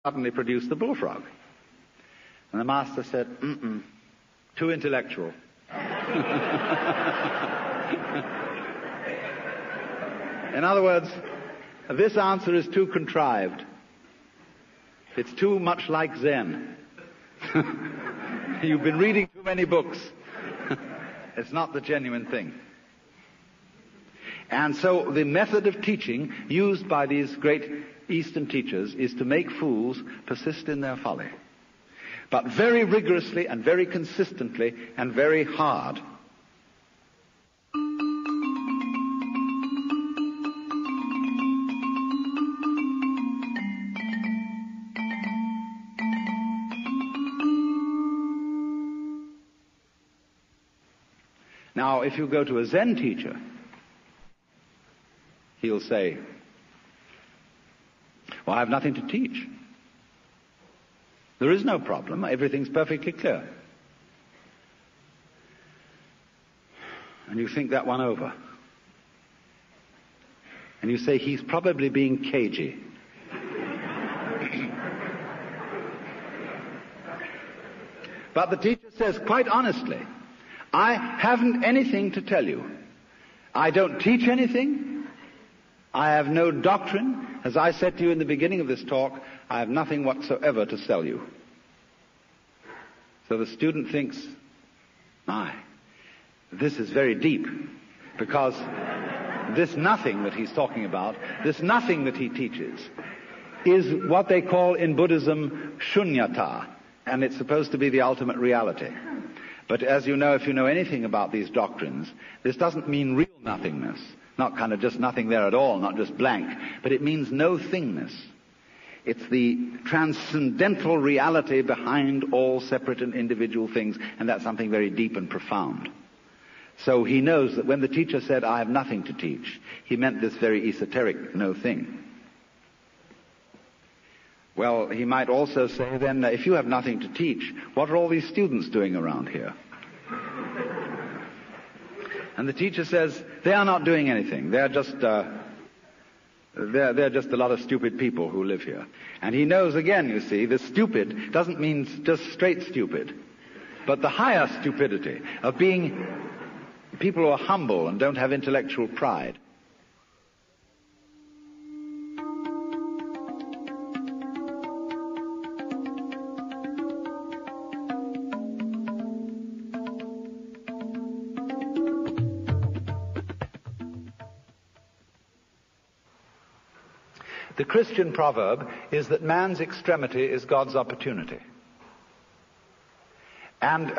suddenly produced the bullfrog. And the master said, too intellectual. In other words, this answer is too contrived. It's too much like Zen. You've been reading too many books. It's not the genuine thing. And so the method of teaching used by these great Eastern teachers is to make fools persist in their folly. But very rigorously and very consistently and very hard. Now, if you go to a Zen teacher, he'll say, well, I have nothing to teach. There is no problem. Everything's perfectly clear. And you think that one over. And you say, he's probably being cagey. But the teacher says, quite honestly, I haven't anything to tell you. I don't teach anything. I have no doctrine. As I said to you in the beginning of this talk, I have nothing whatsoever to sell you. So the student thinks, my, this is very deep, because this nothing that he's talking about, this nothing that he teaches, is what they call in Buddhism shunyata, and it's supposed to be the ultimate reality. But as you know, if you know anything about these doctrines, this doesn't mean real nothingness. Not kind of just nothing there at all, not just blank, but it means no thingness. It's the transcendental reality behind all separate and individual things, and that's something very deep and profound. So he knows that when the teacher said, I have nothing to teach, he meant this very esoteric no thing. Well, he might also say then, if you have nothing to teach, what are all these students doing around here? And the teacher says, they are not doing anything. They're just they're just a lot of stupid people who live here. And he knows again, you see, the stupid doesn't mean just straight stupid, but the higher stupidity of being people who are humble and don't have intellectual pride. The Christian proverb is that man's extremity is God's opportunity. And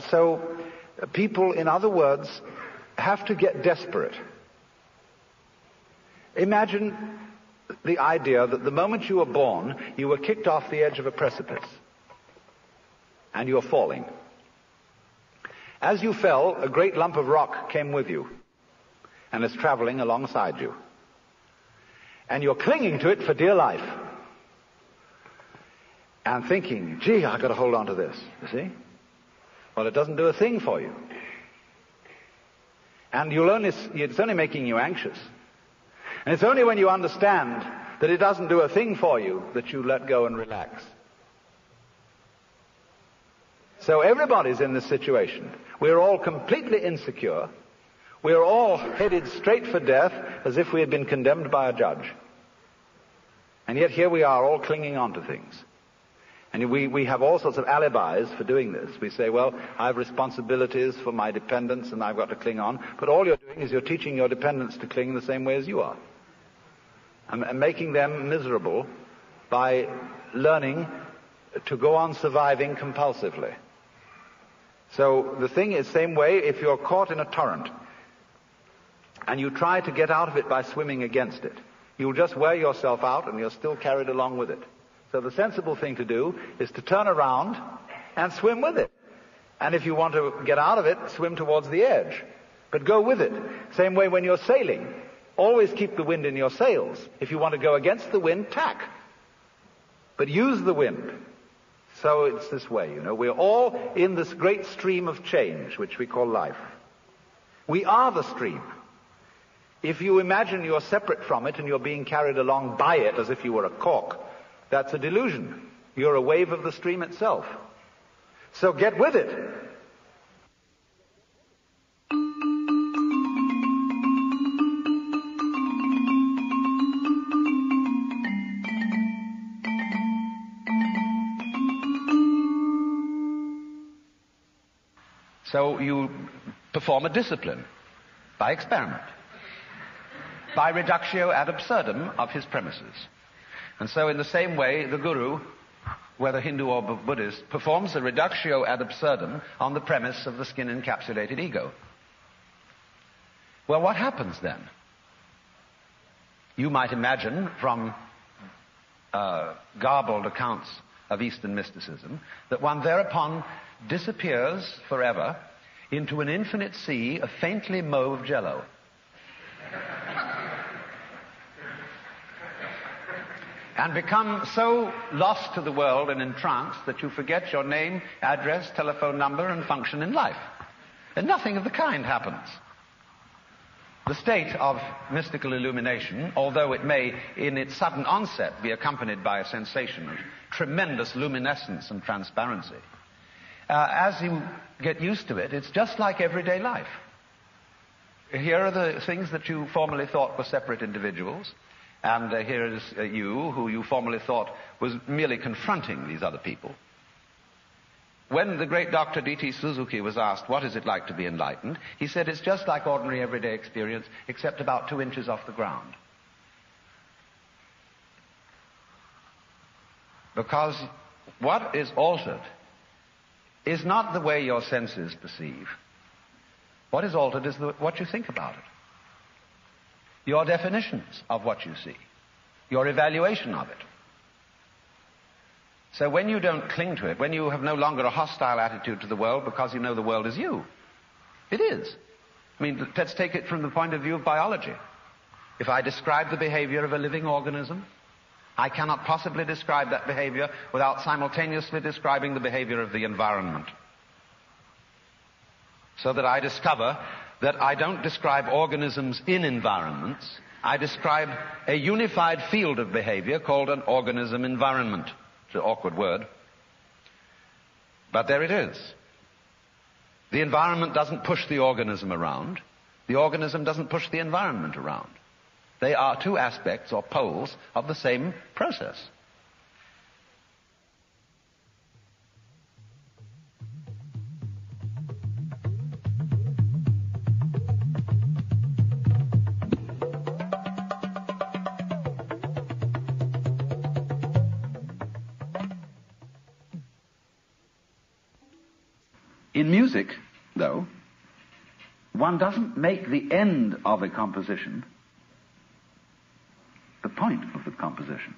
so people, in other words, have to get desperate. Imagine the idea that the moment you were born, you were kicked off the edge of a precipice. And you're falling. As you fell, a great lump of rock came with you and is traveling alongside you. And you're clinging to it for dear life. And thinking, gee, I've got to hold on to this, you see? Well, it doesn't do a thing for you. And it's only making you anxious. And it's only when you understand that it doesn't do a thing for you that you let go and relax. So everybody's in this situation. We're all completely insecure. We are all headed straight for death as if we had been condemned by a judge. And yet here we are all clinging on to things. And we have all sorts of alibis for doing this. We say, well, I have responsibilities for my dependents and I've got to cling on. But all you're doing is you're teaching your dependents to cling the same way as you are. And making them miserable by learning to go on surviving compulsively. So the thing is, same way, if you're caught in a torrent, and you try to get out of it by swimming against it, you'll just wear yourself out and you're still carried along with it. So the sensible thing to do is to turn around and swim with it. And if you want to get out of it, swim towards the edge. But go with it. Same way when you're sailing. Always keep the wind in your sails. If you want to go against the wind, tack. But use the wind. So it's this way, you know. We're all in this great stream of change, which we call life. We are the stream. If you imagine you're separate from it and you're being carried along by it as if you were a cork, That's a delusion. You're a wave of the stream itself. So get with it. So you perform a discipline by experiment, by reductio ad absurdum of his premises. And so in the same way, the guru, whether Hindu or Buddhist, performs a reductio ad absurdum on the premise of the skin-encapsulated ego. Well, what happens then? You might imagine from garbled accounts of Eastern mysticism that one thereupon disappears forever into an infinite sea of faintly mauve jello. And become so lost to the world and entranced that you forget your name, address, telephone number, and function in life. And nothing of the kind happens. The state of mystical illumination, although it may, in its sudden onset, be accompanied by a sensation of tremendous luminescence and transparency, as you get used to it, it's just like everyday life. Here are the things that you formerly thought were separate individuals, and here is you, who you formerly thought was merely confronting these other people. When the great Dr. D.T. Suzuki was asked, what is it like to be enlightened? He said, it's just like ordinary everyday experience, except about 2 inches off the ground. Because what is altered is not the way your senses perceive. What is altered is what you think about it. Your definitions of what you see. Your evaluation of it. So when you don't cling to it, when you have no longer a hostile attitude to the world because you know the world is you, it is. I mean, let's take it from the point of view of biology. If I describe the behavior of a living organism, I cannot possibly describe that behavior without simultaneously describing the behavior of the environment. So that I discover that I don't describe organisms in environments, I describe a unified field of behavior called an organism environment. It's an awkward word. But there it is. The environment doesn't push the organism around. The organism doesn't push the environment around. They are two aspects or poles of the same process. In music, though, one doesn't make the end of a composition the point of the composition.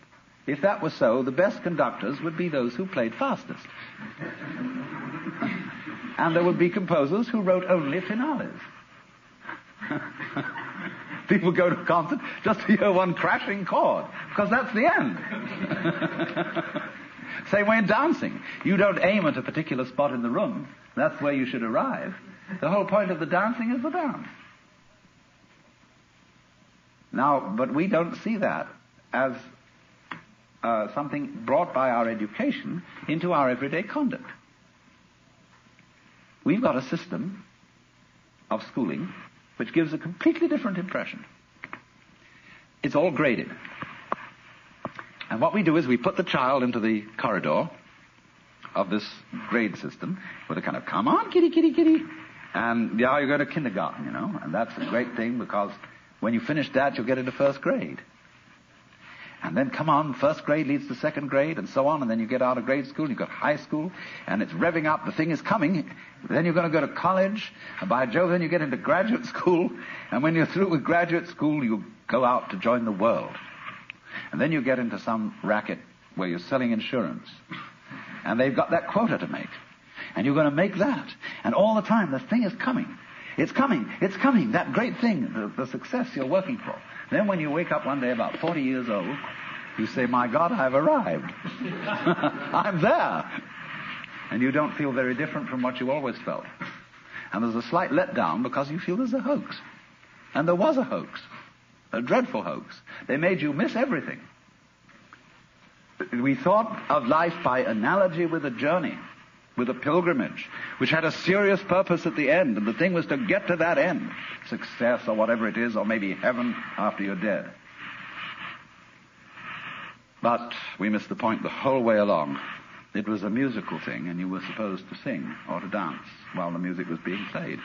If that was so, the best conductors would be those who played fastest. And there would be composers who wrote only finales. People go to a concert just to hear one crashing chord, because that's the end. Same way in dancing. You don't aim at a particular spot in the room. That's where you should arrive. The whole point of the dancing is the dance. Now, but we don't see that as something brought by our education into our everyday conduct. We've got a system of schooling which gives a completely different impression. It's all graded. And what we do is we put the child into the corridor of this grade system with a kind of, come on, kitty, kitty, kitty. And now you go to kindergarten, you know, and that's a great thing because when you finish that, you'll get into first grade. And then, come on, first grade leads to second grade, and so on, and then you get out of grade school, you've got high school, and it's revving up, the thing is coming. Then you're going to go to college, and by Jove, then you get into graduate school, and when you're through with graduate school, you go out to join the world. And then you get into some racket where you're selling insurance, and they've got that quota to make, and you're going to make that, and all the time, the thing is coming. It's coming, that great thing, the success you're working for. Then when you wake up one day about 40 years old, you say, my God, I've arrived. I'm there. And you don't feel very different from what you always felt. And there's a slight letdown because you feel there's a hoax. And there was a hoax. A dreadful hoax. They made you miss everything. We thought of life by analogy with a journey, with a pilgrimage, which had a serious purpose at the end, and the thing was to get to that end, success or whatever it is, or maybe heaven after you're dead. But we missed the point the whole way along. It was a musical thing, and you were supposed to sing or to dance while the music was being played.